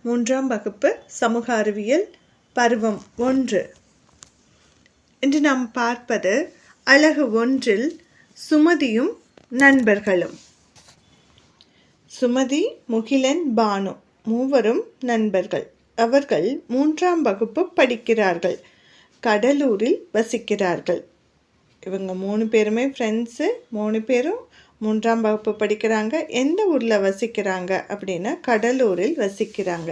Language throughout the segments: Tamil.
மூன்றாம் வகுப்பு சமூக அறிவியல் பருவம் 1. இன்று நாம் பார்ப்பது அலகு 1இல் சுமதியும் நண்பர்களும். சுமதி, முகிலன், பானு மூவரும் நண்பர்கள். அவர்கள் 3ஆம் வகுப்பு படிக்கிறார்கள். கடலூரில் வசிக்கிறார்கள். இவங்க 3 பேருமே ஃப்ரெண்ட்ஸு. 3 பேரும் 3ஆம் வகுப்பு படிக்கிறாங்க. எந்த ஊரில் வசிக்கிறாங்க அப்படின்னா கடலூரில் வசிக்கிறாங்க.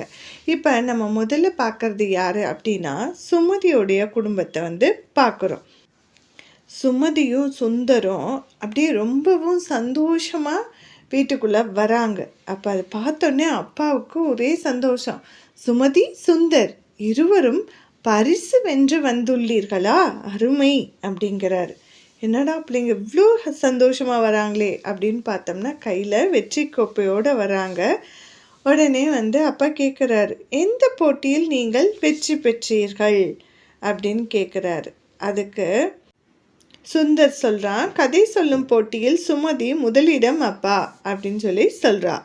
இப்போ நம்ம முதல்ல பார்க்குறது யார் அப்படின்னா சுமதியோடைய குடும்பத்தை பார்க்குறோம். சுமதியும் சுந்தரும் அப்படியே ரொம்பவும் சந்தோஷமாக வீட்டுக்குள்ளே வராங்க. அப்போ அதை பார்த்தோன்னே அப்பாவுக்கு ஒரே சந்தோஷம். சுமதி, சுந்தர் இருவரும் பரிசு வென்று வந்துள்ளீர்களா, அருமை அப்படிங்கிறாரு. என்னடா பிள்ளைங்க இவ்வளோ சந்தோஷமாக வராங்களே அப்படின்னு பார்த்தோம்னா கையில் வெற்றி கோப்பையோடு வராங்க. உடனே அப்பா கேட்குறாரு, எந்த போட்டியில் நீங்கள் வெற்றி பெற்றீர்கள் அப்படின்னு கேட்குறாரு. அதுக்கு சுந்தர் சொல்கிறான், கதை சொல்லும் போட்டியில் சுமதி முதலிடம் அப்பா அப்படின்னு சொல்கிறா.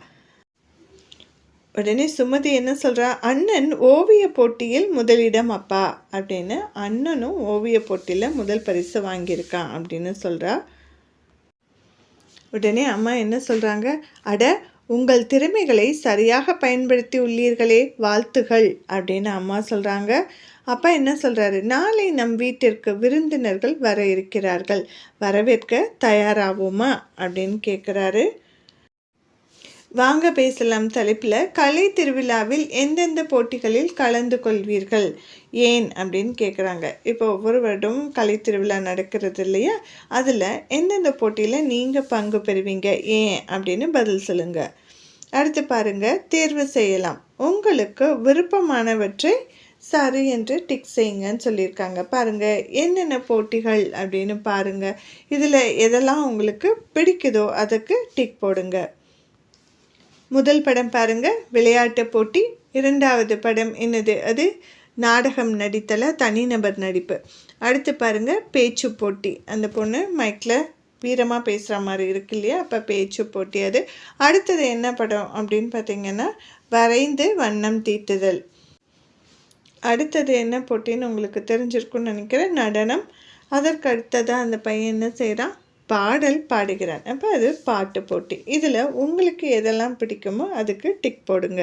உடனே சுமதி என்ன சொல்கிறா, அண்ணன் ஓவிய போட்டியில் முதலிடம் அப்பா அப்படின்னு. அண்ணனும் ஓவிய போட்டியில் முதல் பரிசு வாங்கியிருக்கான் அப்படின்னு சொல்கிறா. உடனே அம்மா என்ன சொல்கிறாங்க, அட உங்கள் திறமைகளை சரியாக பயன்படுத்தி உள்ளீர்களே, வாழ்த்துகள் அப்படின்னு அம்மா சொல்கிறாங்க. அப்பா என்ன சொல்கிறாரு, நாளை நம் வீட்டிற்கு விருந்தினர்கள் வர இருக்கிறார்கள், வரவேற்க தயாராகுமா அப்படின்னு கேட்குறாரு. வாங்க பேசலாம் தலைப்பில் கலை திருவிழாவில் எந்தெந்த போட்டிகளில் கலந்து கொள்வீர்கள், ஏன் அப்படின்னு கேட்குறாங்க. இப்போ ஒவ்வொரு வருடமும் கலை திருவிழா நடக்கிறது இல்லையா, அதில் எந்தெந்த போட்டியில் நீங்கள் பங்கு பெறுவீங்க, ஏன் அப்படின்னு பதில் சொல்லுங்கள். அடுத்து பாருங்கள், தேர்வு செய்யலாம். உங்களுக்கு விருப்பமானவற்றை சரி என்று டிக் செய்யுங்கன்னு சொல்லியிருக்காங்க. பாருங்கள் என்னென்ன போட்டிகள் அப்படின்னு பாருங்கள். இதில் எதெல்லாம் உங்களுக்கு பிடிக்குதோ அதுக்கு டிக் போடுங்க. முதல் படம் பாருங்க, விளையாட்டு போட்டி. 2வது படம் என்னது, அது நாடகம் நடித்தல, தனிநபர் நடிப்பு. அடுத்து பாருங்க பேச்சு போட்டி. அந்த பொண்ணு மைக்கில் வீரமாக பேசுகிற மாதிரி இருக்கு இல்லையா, அப்போ பேச்சு போட்டி அது. அடுத்தது என்ன படம் அப்படின்னு பார்த்தீங்கன்னா வரைந்து வண்ணம் தீட்டுதல். அடுத்தது என்ன போட்டின்னு உங்களுக்கு தெரிஞ்சிருக்குன்னு நினைக்கிறேன், நடனம். அதற்கு அடுத்ததாக அந்த பையன் என்ன செய்கிறான், பாடல் பாடுகிறான். அப்போ அது பாட்டு போட்டி. இதில் உங்களுக்கு எதெல்லாம் பிடிக்குமோ அதுக்கு டிக் போடுங்க.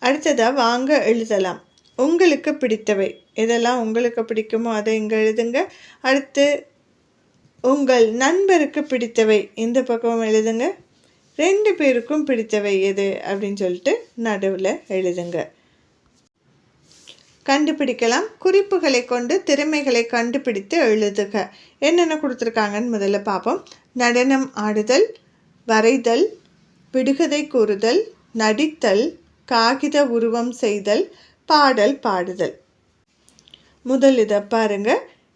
அடுத்ததாக வாங்க எழுதலாம். உங்களுக்கு பிடித்தவை எதெல்லாம் உங்களுக்கு பிடிக்குமோ அதை இங்கே எழுதுங்க. அடுத்து உங்கள் நண்பருக்கு பிடித்தவை இந்த பக்கம் எழுதுங்க. 2 பேருக்கும் பிடித்தவை எது அப்படின்னு சொல்லிட்டு நடுவில் எழுதுங்க. கண்டுபிடிக்கலாம். குறிப்புகளை கொண்டு திறமைகளை கண்டுபிடித்து எழுதுக. என்னென்ன கொடுத்துருக்காங்கன்னு முதல்ல பார்ப்போம். நடனம் ஆடுதல், வரைதல், விடுகதை கூறுதல், நடித்தல், காகித உருவம் செய்தல், பாடல் பாடுதல். முதல் இதை பாருங்க,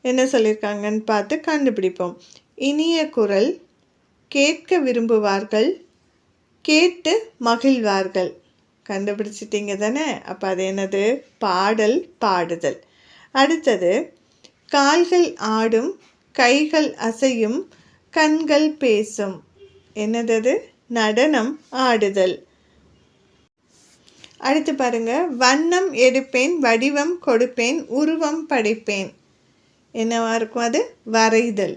என்ன சொல்லியிருக்காங்கன்னு பார்த்து கண்டுபிடிப்போம். இனிய குரல், கேட்க விரும்புவார்கள், கேட்டு மகிழ்வார்கள். கண்டுபிடிச்சிட்டிங்க தானே, அப்போ அது என்னது, பாடல் பாடுதல். அடுத்தது கால்கள் ஆடும், கைகள் அசையும், கண்கள் பேசும். என்னது, நடனம் ஆடுதல். அடுத்து பாருங்க, வண்ணம் எடுப்பேன், வடிவம் கொடுப்பேன், உருவம் படைப்பேன். என்னவா இருக்கும், அது வரைதல்.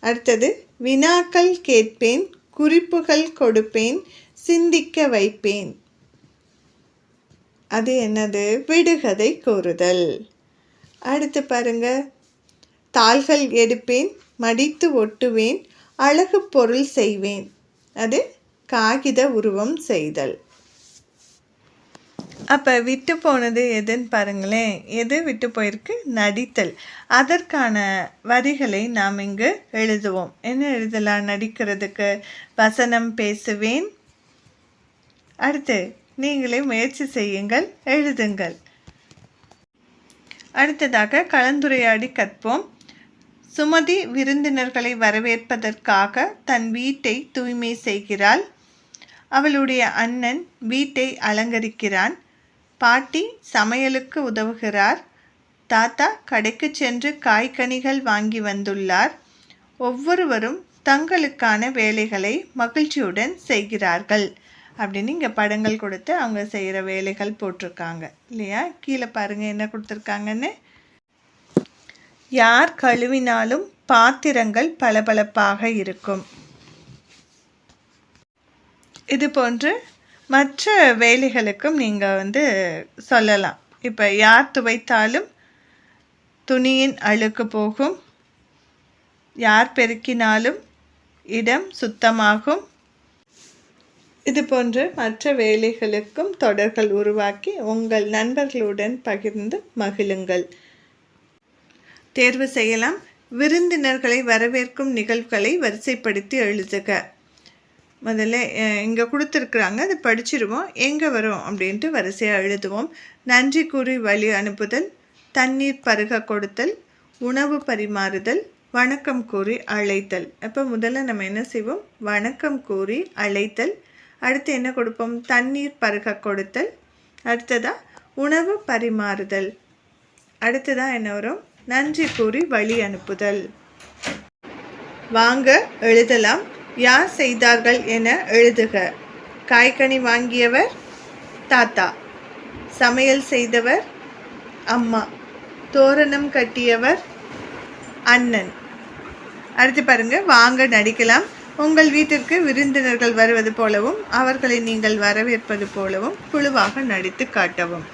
அடுத்தது வினாக்கள் கேட்பேன், குறிப்புகள் கொடுப்பேன், சிந்திக்க வைப்பேன். அது என்னது, விடுகதை கூறுதல். அடுத்து பாருங்க, தாள்கள் எடுப்பேன், மடித்து ஒட்டுவேன், அழகு பொருள் செய்வேன். அது காகித உருவம் செய்தல். அப்போ விட்டு போனது எதுன்னு பாருங்களேன். எது விட்டு போயிருக்கு, நடித்தல். அதற்கான வரிகளை நாம் இங்கு எழுதுவோம். என்ன எழுதலாம் நடிக்கிறதுக்கு, வசனம் பேசுவேன். அடுத்து நீங்களே முயற்சி செய்யுங்கள், எழுதுங்கள். அடுத்ததாக கலந்துரையாடி கற்போம். சுமதி விருந்தினர்களை வரவேற்பதற்காக தன் வீட்டை தூய்மை செய்கிறாள். அவளுடைய அண்ணன் வீட்டை அலங்கரிக்கிறான். பாட்டி சமையலுக்கு உதவுகிறார். தாத்தா கடைக்கு சென்று காய்கனிகள் வாங்கி வந்துள்ளார். ஒவ்வொருவரும் தங்களுக்கான வேலைகளை மகிழ்ச்சியுடன் செய்கிறார்கள் அப்படின்னு இங்கே படங்கள் கொடுத்து அவங்க செய்கிற வேலைகள் போட்டிருக்காங்க இல்லையா. கீழே பாருங்கள் என்ன கொடுத்துருக்காங்கன்னு. யார் கழுவினாலும் பாத்திரங்கள் பளபளப்பாக இருக்கும். இது போன்று மற்ற வேலைகளுக்கும் நீங்கள் சொல்லலாம். இப்போ யார் துவைத்தாலும் துணியின் அழுக்கு போகும், யார் பெருக்கினாலும் இடம் சுத்தமாகும். இது போன்று மற்ற வேலைகளுக்கும் தொடர்கள் உருவாக்கி உங்கள் நண்பர்களுடன் பகிர்ந்து மகிழுங்கள். தேர்வு செய்யலாம். விருந்தினர்களை வரவேற்கும் நிகழ்வுகளை வரிசைப்படுத்தி எழுதுக. முதல்ல இங்கே கொடுத்துருக்குறாங்க, அதை படிச்சிடுவோம். எங்கே வரும் அப்படின்ட்டு வரிசையாக எழுதுவோம். நன்றி கூறி வழி அனுப்புதல், தண்ணீர் பருக கொடுத்தல், உணவு பரிமாறுதல், வணக்கம் கூறி அழைத்தல். அப்போ முதல்ல நம்ம என்ன செய்வோம்? வணக்கம் கூறி அழைத்தல். அடுத்து என்ன கொடுப்போம்? தண்ணீர் பருக கொடுத்தல். அடுத்ததாக உணவு பரிமாறுதல். அடுத்ததாக என்ன வரும்? நன்றி கூறி வழி அனுப்புதல். வாங்க எழுதலாம். யார் செய்தார்கள் என எழுதுக. காய்கனி வாங்கியவர் தாத்தா, சமையல் செய்தவர் அம்மா, தோரணம் கட்டியவர் அண்ணன். அடுத்து பாருங்க, வாங்க நடிக்கலாம். உங்கள் வீட்டிற்கு விருந்தினர்கள் வருவது போலவும் அவர்களை நீங்கள் வரவேற்பது போலவும் குழுவாக நடித்து காட்டவும்.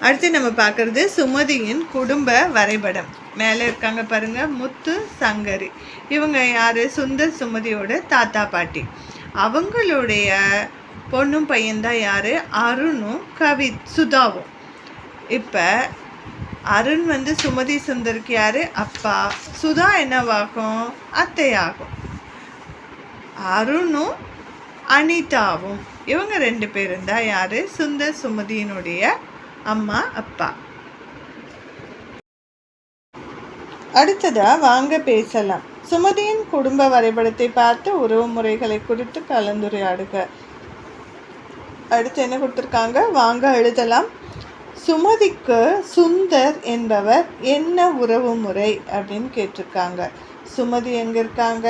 அடுத்து நம்ம பார்க்குறது சுமதியின் குடும்ப வரைபடம். மேலே இருக்காங்க பாருங்க, முத்து சங்கரி. இவங்க யார்? சுந்தர் சுமதியோட தாத்தா பாட்டி. அவங்களுடைய பொண்ணும் பையன்தான் யார்? அருணும் சுதாவும். இப்போ அருண் சுமதி சுந்தருக்கு யார்? அப்பா. சுதா என்னவாகும்? அத்தையாகும். அருணும் அனிதாவும் இவங்க 2 பேரும் தான் யார்? சுந்தர் சுமதியினுடைய அம்மா அப்பா. அடுத்ததா வாங்க பேசலாம். சுமதியின் குடும்ப வரைபடத்தை பார்த்து உறவு முறைகளை குறித்து கலந்துரையாடுக. அடுத்து என்ன கொடுத்துருக்காங்க? வாங்க எழுதலாம். சுமதிக்கு சுந்தர் என்பவர் என்ன உறவு முறை அப்படின்னு கேட்டிருக்காங்க. சுமதி எங்கே இருக்காங்க?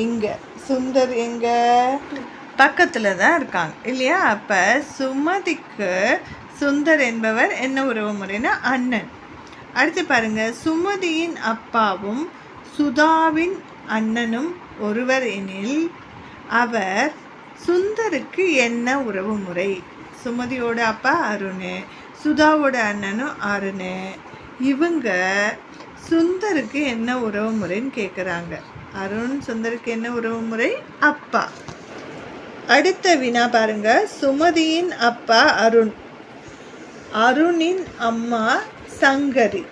இங்கே. சுந்தர் எங்கே? பக்கத்தில் தான் இருக்காங்க இல்லையா. அப்போ சுமதிக்கு சுந்தர் என்பவர் என்ன உறவு முறைன்னா அண்ணன். அடுத்து பாருங்க, சுமதியின் அப்பாவும் சுதாவின் அண்ணனும் ஒருவர் எனில் அவர் சுந்தருக்கு என்ன உறவு முறை? சுமதியோட அப்பா அருண், சுதாவோட அண்ணனும் அருண். இவங்க சுந்தருக்கு என்ன உறவு முறைன்னு கேட்குறாங்க. அருண் சுந்தருக்கு என்ன உறவு முறை? அப்பா. அடுத்த வினா பாருங்க, சுமதியின் அப்பா அருண், அருணின் அம்மா சங்கரி.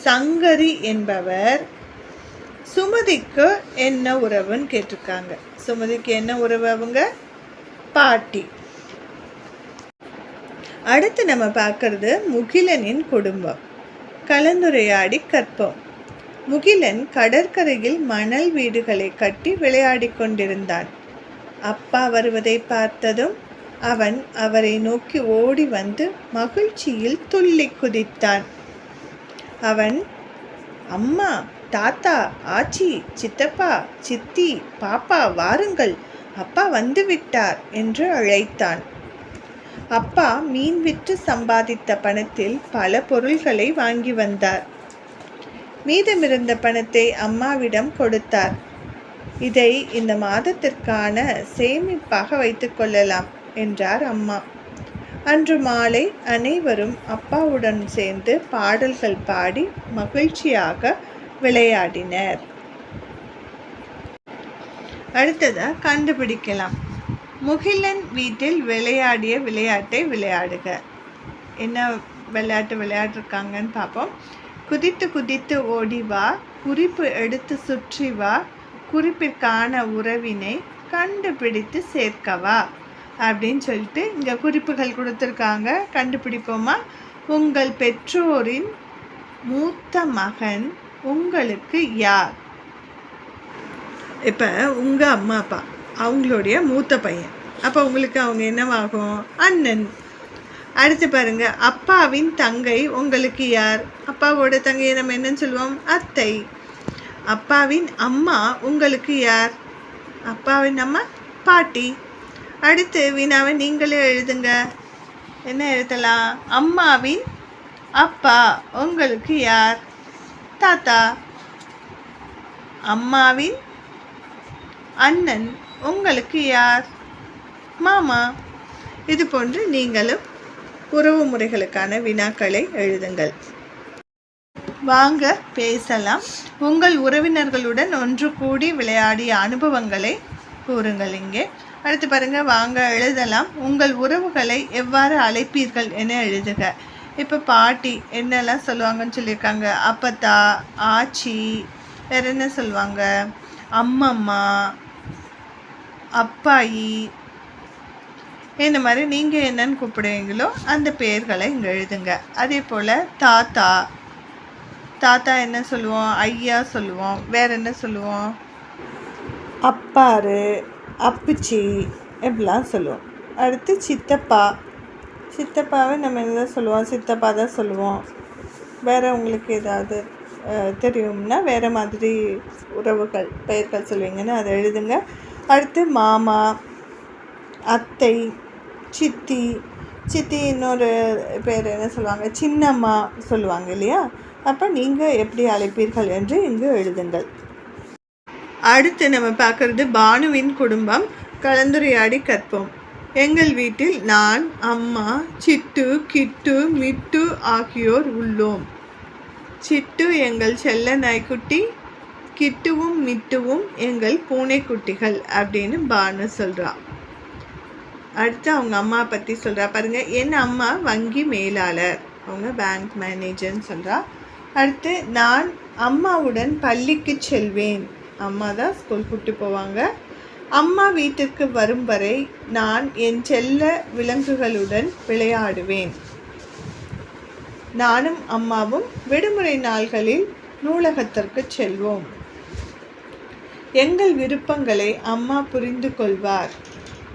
சங்கரி என்பவர் சுமதிக்கு என்ன உறவுன்னு கேட்டிருக்காங்க. சுமதிக்கு என்ன உறவு? அவங்க பாட்டி. அடுத்து நம்ம பார்க்கறது முகிலனின் குடும்பம். கலந்துரையாடி கற்போம். முகிலன் கடற்கரையில் மணல் வீடுகளை கட்டி விளையாடி கொண்டிருந்தான். அப்பா வருவதை பார்த்ததும் அவன் அவரை நோக்கி ஓடி வந்து மகிழ்ச்சியில் துள்ளி குதித்தான். அவன், அம்மா, தாத்தா, ஆச்சி, சித்தப்பா, சித்தி, பாப்பா வாருங்கள், அப்பா வந்து விட்டார் என்று அழைத்தான். அப்பா மீன் விற்று சம்பாதித்த பணத்தில் பல பொருள்களை வாங்கி வந்தார். மீதமிருந்த பணத்தை அம்மாவிடம் கொடுத்தார். இதை இந்த மாதத்திற்கான சேமிப்பாக வைத்துக் கொள்ளலாம் என்றார் அம்மா. அன்று மாலை அனைவரும் அப்பாவுடன் சேர்ந்து பாடல்கள் பாடி மகிழ்ச்சியாக விளையாடினர். அடுத்ததா கண்டுபிடிக்கலாம். முகிலன் வீட்டில் விளையாடிய விளையாட்டை விளையாடுக. என்ன விளையாட்டு விளையாடிருக்காங்கன்னு பார்ப்போம். குதித்து குதித்து ஓடி வா, குறிப்பு எடுத்து சுற்றி வா, குறிப்பிற்கான உறவினை கண்டுபிடித்து சேர்க்கவா அப்படின்னு சொல்லிட்டு இங்கே குறிப்புகள் கொடுத்துருக்காங்க. கண்டுபிடிப்போமா? உங்கள் பெற்றோரின் மூத்த மகன் உங்களுக்கு யார்? இப்போ உங்கள் அம்மா அப்பா அவங்களுடைய மூத்த பையன், அப்போ உங்களுக்கு அவங்க என்னவாகும்? அண்ணன். அடுத்து பாருங்க, அப்பாவின் தங்கை உங்களுக்கு யார்? அப்பாவோட தங்கையை நம்ம என்னன்னு சொல்லுவோம்? அத்தை. அப்பாவின் அம்மா உங்களுக்கு யார்? அப்பாவின் அம்மா பாட்டி. அடுத்து வினாவை நீங்களே எழுதுங்க. என்ன எழுதலாம்? அம்மாவின் அப்பா உங்களுக்கு யார்? தாத்தா. அம்மாவின் அண்ணன் உங்களுக்கு யார்? மாமா. இது போன்று நீங்களும் உறவு முறைகளுக்கான வினாக்களை எழுதுங்கள். வாங்க பேசலாம். உங்கள் உறவினர்களுடன் ஒன்று கூடி விளையாடிய அனுபவங்களை கூறுங்கள். இங்கே அடுத்து பாருங்க, வாங்க எழுதலாம். உங்கள் உறவுகளை எவ்வாறு அழைப்பீர்கள் என எழுதுக. இப்போ பாட்டி என்னெல்லாம் சொல்லுவாங்கன்னு சொல்லியிருக்காங்க. அப்பத்தா, ஆச்சி, வேற என்ன சொல்லுவாங்க? அம்மம்மா, அப்பாயி, இந்த மாதிரி நீங்கள் என்னன்னு கூப்பிடுவீங்களோ அந்த பெயர்களை இங்கே எழுதுங்க. அதே போல் தாத்தா, தாத்தா என்ன சொல்லுவோம்? ஐயா சொல்லுவோம். வேற என்ன சொல்லுவோம்? அப்பாரு, அப்புச்சி, இப்படிலாம் சொல்லுவோம். அடுத்து சித்தப்பா, சித்தப்பாவை நம்ம என்ன தான் சொல்லுவோம்? சித்தப்பா தான் சொல்லுவோம். வேறு உங்களுக்கு ஏதாவது தெரியும்னா வேறு மாதிரி உறவுகள் பெயர்கள் சொல்லுவீங்கன்னு அதை எழுதுங்க. அடுத்து மாமா, அத்தை, சித்தி, சித்தி இன்னொரு பேர் என்ன சொல்லுவாங்க? சின்னம்மா சொல்லுவாங்க இல்லையா? அப்போ நீங்கள் எப்படி அழைப்பீர்கள் என்று இங்கு எழுதுங்கள். அடுத்து நம்ம பார்க்குறது பானுவின் குடும்பம். கலந்துரையாடி கற்போம். எங்கள் வீட்டில் நான், அம்மா, சிட்டு, கிட்டு, மிட்டு ஆகியோர் உள்ளோம். சிட்டு எங்கள் செல்ல நாய்க்குட்டி, கிட்டுவும் மிட்டுவும் எங்கள் பூனைக்குட்டிகள் அப்படின்னு பானு சொல்கிறா. அடுத்து அவங்க அம்மா பற்றி சொல்கிறா பாருங்க. என் அம்மா வங்கி மேலாளர், அவங்க பேங்க் மேனேஜர்னு சொல்கிறா. அடுத்து நான் அம்மாவுடன் பள்ளிக்கு செல்வேன். அம்மா தான் ஸ்கூல் கூட்டி போவாங்க. அம்மா வீட்டிற்கு வரும் வரை நான் என் செல்ல விலங்குகளுடன் விளையாடுவேன். நானும் அம்மாவும் விடுமுறை நாள்களில் நூலகத்திற்கு செல்வோம். எங்கள் விருப்பங்களை அம்மா புரிந்து கொள்வார்.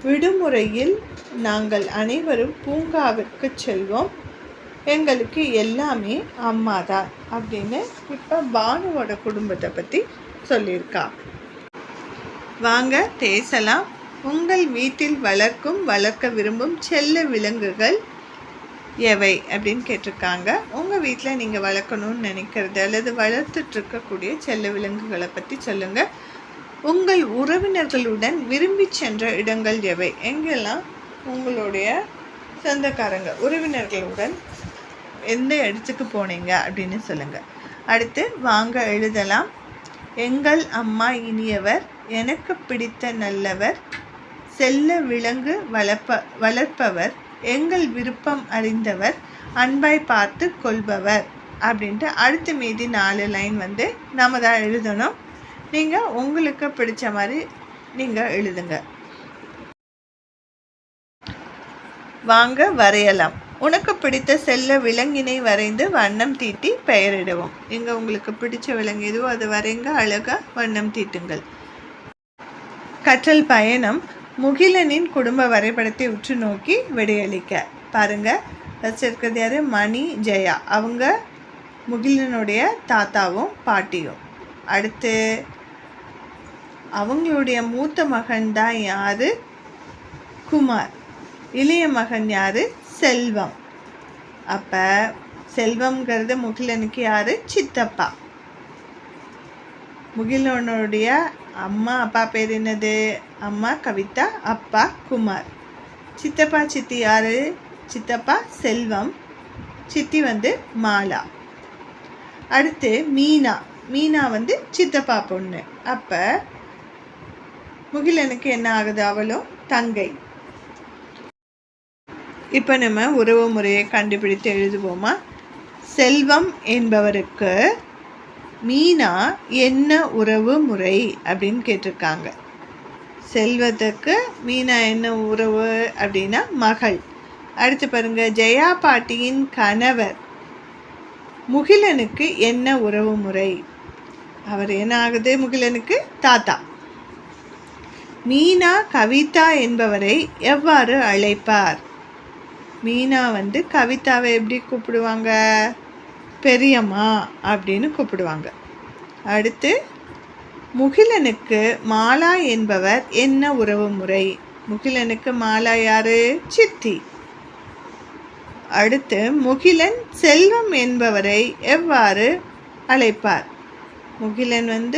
விடுமுறையில் நாங்கள் அனைவரும் பூங்காவிற்கு செல்வோம். எங்களுக்கு எல்லாமே அம்மா தான் அப்படின்னு இப்போ பானுவோட குடும்பத்தை பற்றி சொல்லியிருக்கா. வாங்க பேசலாம். உங்கள் வீட்டில் வளர்க்க விரும்பும் செல்ல விலங்குகள் எவை அப்படின்னு கேட்டிருக்காங்க. உங்கள் வீட்டில் நீங்கள் வளர்க்கணும்னு நினைக்கிறது அல்லது வளர்த்துட்ருக்கக்கூடிய செல்ல விலங்குகளை பற்றி சொல்லுங்கள். உங்கள் உறவினர்களுடன் விரும்பி சென்ற இடங்கள் எவை? எங்கெல்லாம் உங்களுடைய சொந்தக்காரங்க உறவினர்களுடன் எந்த இடத்துக்கு போனீங்க அப்படின்னு சொல்லுங்கள். அடுத்து வாங்க எழுதலாம். எங்கள் அம்மா இனியவர், எனக்கு பிடித்த நல்லவர், செல்ல விலங்கு வளர்ப்பவர், எங்கள் விருப்பம் அறிந்தவர், அன்பாய் பார்த்து கொள்பவர் அப்படின்ட்டு அடுத்து மீதி 4 லைன் வந்து நம்ம தான் எழுதணும். நீங்கள் உங்களுக்கு பிடிச்ச மாதிரி நீங்கள் எழுதுங்க. வாங்க வரையலாம். உனக்கு பிடித்த செல்ல விலங்கினை வரைந்து வண்ணம் தீட்டி பெயரிடவும். இங்கே உங்களுக்கு பிடிச்ச விலங்கு எதுவோ அதை வரைங்க, அழகாக வண்ணம் தீட்டுங்கள். கற்றல் பயணம். முகிலனின் குடும்ப வரைபடத்தை உற்று நோக்கி விடையளிக்க. பாருங்கள், ஃபஸ்ட் இருக்கிறது யார்? மணி, ஜெயா. அவங்க முகிலனுடைய தாத்தாவும் பாட்டியும். அடுத்து அவங்களுடைய மூத்த மகன் தான் யார்? குமார். இளைய மகன் யார்? செல்வம். அப்போ செல்வம்ங்கிறது முகிலனுக்கு யார்? சித்தப்பா. முகிலனுடைய அம்மா அப்பா பேர் என்னது? அம்மா கவிதா, அப்பா குமார். சித்தப்பா சித்தி யார்? சித்தப்பா செல்வம், சித்தி வந்து மாலா. அடுத்து மீனா. மீனா வந்து சித்தப்பா பொண்ணு. அப்போ முகிலனுக்கு என்ன ஆகுது? அவளும் தங்கை. இப்போ நம்ம உறவு முறையை கண்டுபிடித்து எழுதுவோமா? செல்வம் என்பவருக்கு மீனா என்ன உறவு முறை அப்படின்னு கேட்டிருக்காங்க. செல்வத்துக்கு மீனா என்ன உறவு அப்படின்னா மகள். அடுத்து பாருங்க, ஜெயா பாட்டியின் கணவர் முகிலனுக்கு என்ன உறவு முறை? அவர் என்ன ஆகுது? முகிலனுக்கு தாத்தா. மீனா கவிதா என்பவரை எவ்வாறு அழைப்பார்? மீனா வந்து கவிதாவை எப்படி கூப்பிடுவாங்க? பெரியம்மா அப்படின்னு கூப்பிடுவாங்க. அடுத்து முகிலனுக்கு மாலா என்பவர் என்ன உறவு முறை? முகிலனுக்கு மாலா யாரு? சித்தி. அடுத்து, முகிலன் செல்வம் என்பவரை எவ்வாறு அழைப்பார்? முகிலன்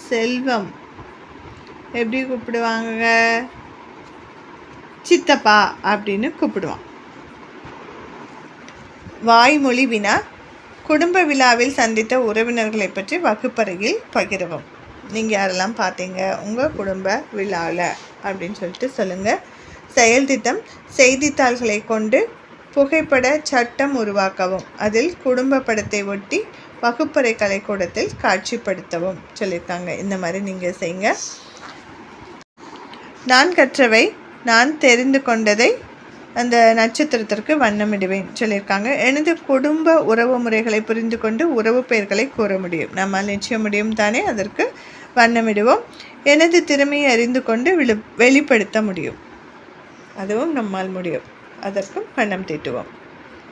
செல்வம் எப்படி கூப்பிடுவாங்க? சித்தப்பா அப்படின்னு கூப்பிடுவான். வாய்மொழி வினா. குடும்ப விழாவில் சந்தித்த உறவினர்களை பற்றி வகுப்பறையில் பகிரவும். நீங்கள் யாரெல்லாம் பார்த்தீங்க உங்கள் குடும்ப விழாவில் அப்படின்னு சொல்லிட்டு சொல்லுங்கள். செயல் திட்டம். செய்தித்தாள்களை கொண்டு புகைப்பட சட்டம் உருவாக்கவும். அதில் குடும்ப படத்தை ஒட்டி வகுப்பறை கலைக்கூடத்தில் காட்சிப்படுத்தவும் சொல்லியிருக்காங்க. இந்த மாதிரி நீங்கள் செய்யுங்க. நான் கற்றவை. நான் தெரிந்து கொண்டதை அந்த நட்சத்திரத்திற்கு வண்ணமிடுவேன் சொல்லியிருக்காங்க. எனது குடும்ப உறவு முறைகளை புரிந்து கொண்டு உறவு பெயர்களை கூற முடியும். நம்மால் நிச்சயம் முடியும் தானே, அதற்கு வண்ணமிடுவோம். எனது திறமையை அறிந்து கொண்டு வெளிப்படுத்த முடியும், அதுவும் நம்மால் முடியும், அதற்கும் வண்ணம் தீட்டுவோம்.